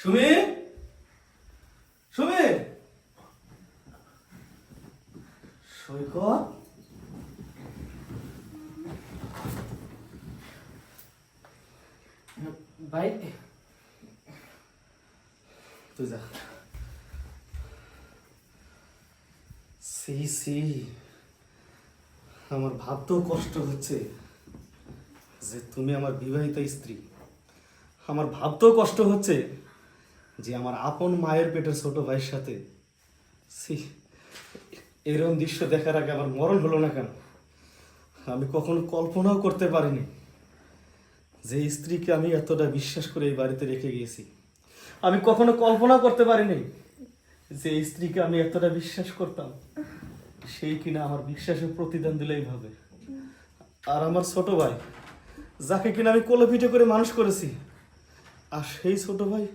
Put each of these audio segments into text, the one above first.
সুমি, সুমি, সৈকত, ভাই তুই যা। সি সি, আমার ভাবতেও কষ্ট হচ্ছে যে তুমি আমার বিবাহিত স্ত্রী। আমার ভাবতেও কষ্ট হচ্ছে যে আমার আপন মায়ের পেটের ছোট ভাইয়ের সাথে সি এরকম দৃশ্য দেখার আগে আমার মরণ হলো না কেন? আমি কখনো কল্পনাও করতে পারিনি যে স্ত্রীকে আমি এতটা বিশ্বাস করে এই বাড়িতে রেখে গিয়েছি। আমি কখনো কল্পনা করতে পারিনি যে এই স্ত্রীকে আমি এতটা বিশ্বাস করতাম, সেই কিনা আমার বিশ্বাসের প্রতিদান দিলে এইভাবে। আর আমার ছোট ভাই, যাকে কিনা আমি কোলে পিঠে করে মানুষ করেছি, আর সেই ছোট ভাই,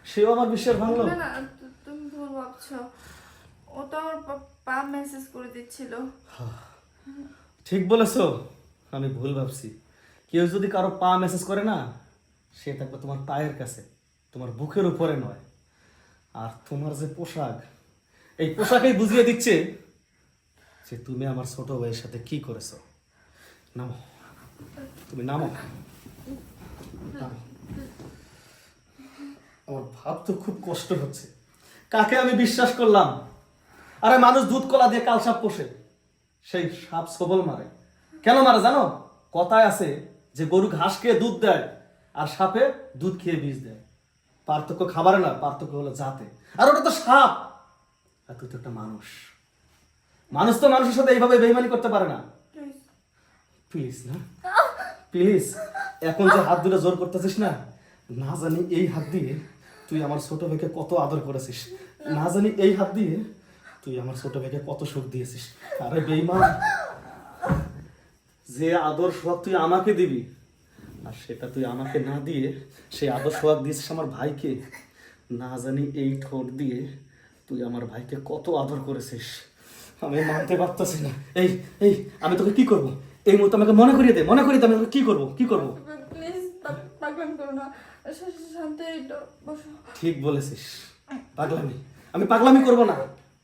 সেও আমার বিশ্বাস ভাঙলো। না না, তুমি ভুল ভাবছো। ও তো আমার পা মেসেজ করে দিচ্ছিল। ঠিক বলেছো, আমি ভুল ভাবছি। কেউ যদি কারো পা মেসেজ করে না, সে থাকবে তোমার পায়ের কাছে, তোমার বুকের উপরে নয়। আর তোমার যে পোশাক, এই পোশাকেই বুঝিয়ে দিচ্ছে যে তুমি আমার ছোট ভাইয়ের সাথে কি করেছো। নামো, তুমি নামো, নামো। আমার ভাবতে খুব কষ্ট হচ্ছে, কাকে আমি বিশ্বাস করলাম। আরে মানুষ দুধ কলা দিয়ে কাল সাপ পোষে, সেই সাপ সবল মারে। কেন মারে জানো? কথায় আছে যে গরু ঘাস খেয়ে দুধ দেয়, আর সাপে দুধ খেয়ে বিষ দেয়। পার্থক্য খাবারে না, পার্থক্য হলো জাতে। আর ওটা তো সাপ, আর তুই তো একটা মানুষ। মানুষ তো মানুষের সাথে এইভাবে বেইমানি করতে পারে না। প্লিজ না, প্লিজ। এখন যে হাত দুটো জোর করতেছিস না, না জানি এই হাত দিয়ে তুই আমার ছোট ভাইকে কত আদর করেছিস, না জানি এই হাত দিয়ে তুই আমার ছোট ভাইকে কত সুখ দিয়েছিস। আরে বেইমান, যে আদর সোহাগ তুই আমাকে দিবি, আর সেটা তুই আমাকে না দিয়ে সেই আদর সোহাগ দিয়েছিস আমার ভাইকে। না জানি এই ঠোঁট দিয়ে তুই আমার ভাইকে কত আদর করেছিস। আমি মানতে পারতেছি না। এই এই আমি তোকে কি করব? এই মুহূর্তে আমাকে মনে করিয়ে দে, মনে করিয়ে দে। আমি তোকে কি করব, কি করব? প্লিজ পাগলামি করো না, শান্তি বসো। ঠিক বলেছিস, পাগলামি। আমি পাগলামি করব না।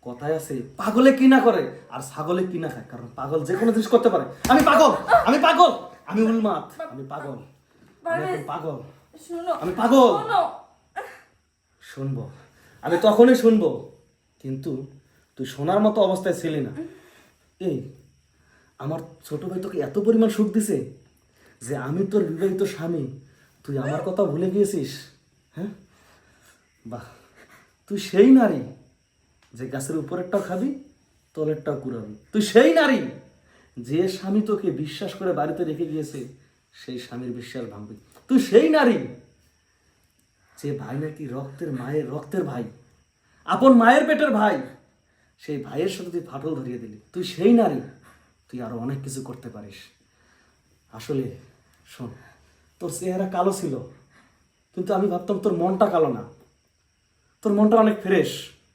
কথায় আছে পাগলে কি না করে আর ছাগলে কি না খায়, কারণ পাগল যে কোনো জিনিস করতে পারে। আমি পাগল, আমি পাগল, আমি উন্মাদ, আমি পাগল, আমি এখন পাগল, শুনো, আমি পাগল। শোনো। শুনবো, আমি তখনই শুনবো, কিন্তু তুই শোনার মতো অবস্থায় ছিলি না। এই আমার ছোট ভাই তোকে এত পরিমাণ সুখ দিছে যে আমি তোর বিবাহিত স্বামী, তুই আমার কথা ভুলে গিয়েছিস। হ্যাঁ, বাহ, তুই সেই নারী যে গাছের উপরেরটাও খাবি, তলেরটাও কুড়াবি। তুই সেই নারী যে স্বামী তোকে বিশ্বাস করে বাড়িতে রেখে গিয়েছে, সেই স্বামীর বিশ্বাস ভাঙবি। তুই সেই নারী যে ভাই নাকি রক্তের মায়ের রক্তের ভাই, আপন মায়ের পেটের ভাই, সেই ভাইয়ের সাথে তুই ফাটল ধরিয়ে দিলি। তুই সেই নারী, তুই আরো অনেক কিছু করতে পারিস। আসলে শোন, তোর চেহারা কালো ছিল, কিন্তু আমি ভাবতাম তোর মনটা কালো না, তোর মনটা অনেক ফ্রেশ,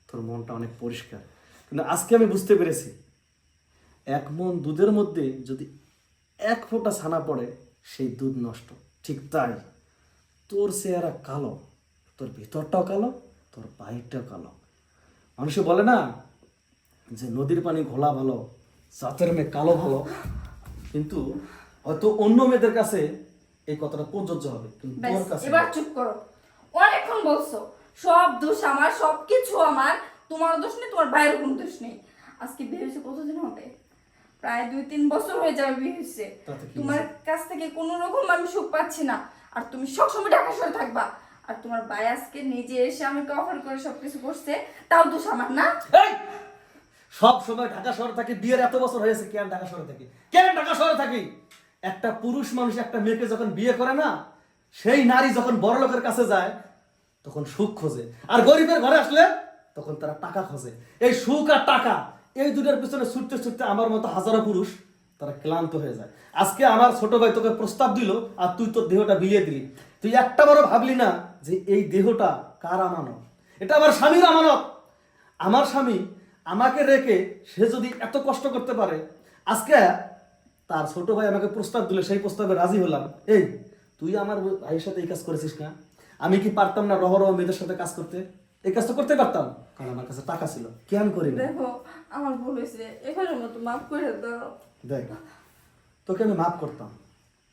তোর মনটা অনেক পরিষ্কার। কিন্তু আজকে আমি বুঝতে পেরেছি, এক মন দুধের মধ্যে যদি এক ফোঁটা ছানা পড়ে, সেই দুধ নষ্ট। ঠিক তাই তোর চেহারা কালো, তোর ভিতরটাও কালো, তোর বাইরটাও কালো। মানুষে বলে না যে নদীর পানি ঘোলা ভালো, জাতের মেয়ে কালো ভালো, কিন্তু হয়তো অন্য মেয়েদের কাছে এই কথাটা প্রযোজ্য হবে, কিন্তু তোর ব্যাস, কাছে এবার চুপ করো। অনেকক্ষণ বলছো সব দোষ আমার, সবকিছু আমার। তোমার দোষ নেই, তোমার ভাইয়ের কোনো দোষ নেই। আজকে বিয়ে হয়েছে কতদিন হবে? প্রায় 2-3 বছর হয়ে যাবে বিয়ে হয়েছে। তাতে কি তোমার কাছ থেকে কোনো রকম আমি সুখ পাচ্ছি না, আর তুমি সবসময় ঢাকা শহরে থাকবা। আর তোমার ভাই আজকে নিজে এসে আমাকে অফার করে সবকিছু করছে, তাও দোষ আমার না? এই, সব সময় ঢাকা শহরে থাকি, বিয়ের এত বছর হয়েছে, কেন ঢাকা শহরে থাকি? কেন ঢাকা শহরে থাকি? একটা পুরুষ মানুষ একটা মেয়েকে যখন বিয়ে করে না, সেই নারী যখন বড় লোকের কাছে যায় তখন সুখ খোঁজে, আর গরিবের ঘরে আসলে তখন তারা টাকা খোঁজে। এই সুখ আর টাকা, এই দুটোর পিছনে ছুটতে ছুটতে আমার মতো হাজারো পুরুষ তারা ক্লান্ত হয়ে যায়। আজকে আমার ছোট ভাই তোকে প্রস্তাব দিল, আর তুই তোর দেহটা বিলিয়ে দিলি। তুই একটা বারও ভাবলি না যে এই দেহটা কার আমানত? এটা আমার স্বামীর আমানত। আমার স্বামী আমাকে রেখে সে যদি এত কষ্ট করতে পারে, আজকে তার ছোট ভাই আমাকে প্রস্তাব দিলে সেই প্রস্তাবে রাজি হলাম। এই তুই আমার ভাইয়ের সাথে এই কাজ করেছিস না? আমি কি পারতাম না রহরহ মেয়েদের সাথে কাজ করতে? এই কাজটা করতে পারতাম, কারণ আমার কাছে টাকা ছিল। কি আমি করি না? দেখো আমার ভুল হয়েছে, এবারের মতো মাফ করে দাও। দেখ, তোকে আমি মাফ করতাম,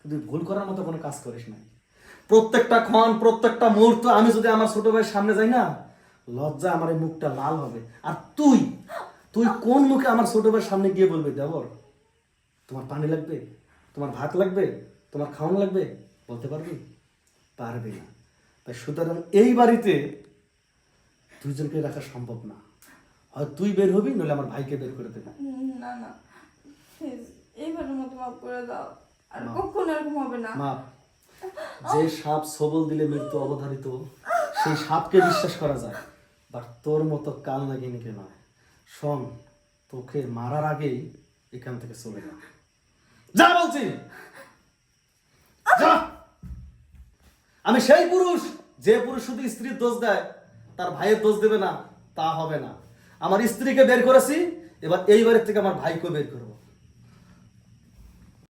কিন্তু ভুল করার মতো কোনো কাজ করিস না। প্রত্যেকটা ক্ষণ, প্রত্যেকটা মুহূর্ত আমি যদি আমার ছোট ভাইয়ের সামনে যাই না, লজ্জা আমার এই মুখটা লাল হবে। আর তুই তুই কোন মুখে আমার ছোট ভাইয়ের সামনে গিয়ে বলবি, দেবর তোমার পানি লাগবে, তোমার ভাত লাগবে, তোমার খাওয়ানো লাগবে? বলতে পারবি? পারবি না। তাই সুতরাং এই বাড়িতে দুইজনকে রাখা সম্ভব না। হয় তুই বের হবি, নইলে আমার ভাইকে বের করে দেবে। না না, প্লিজ এইবারের মতো মাফ করে দাও, আর কখনো এরকম হবে না। মাপ। যে সাপ সবল দিলে মৃত্যু অবধারিত, সেই সাপকে বিশ্বাস করা যায়, বাট তোর মতো কাল নাগিনীকে নয়। শোন, তোকে মারার আগেই এখান থেকে চলে যা। যা বলছি, যা। আমি সেই পুরুষ, যে পুরুষ শুধু স্ত্রীর দোষ দেয়, তার ভাইয়ের দোষ দেবে না, তা হবে না। আমার স্ত্রীকে বের করেছি, এবার এই বাড়ির থেকে আমার ভাইকে বের করবো।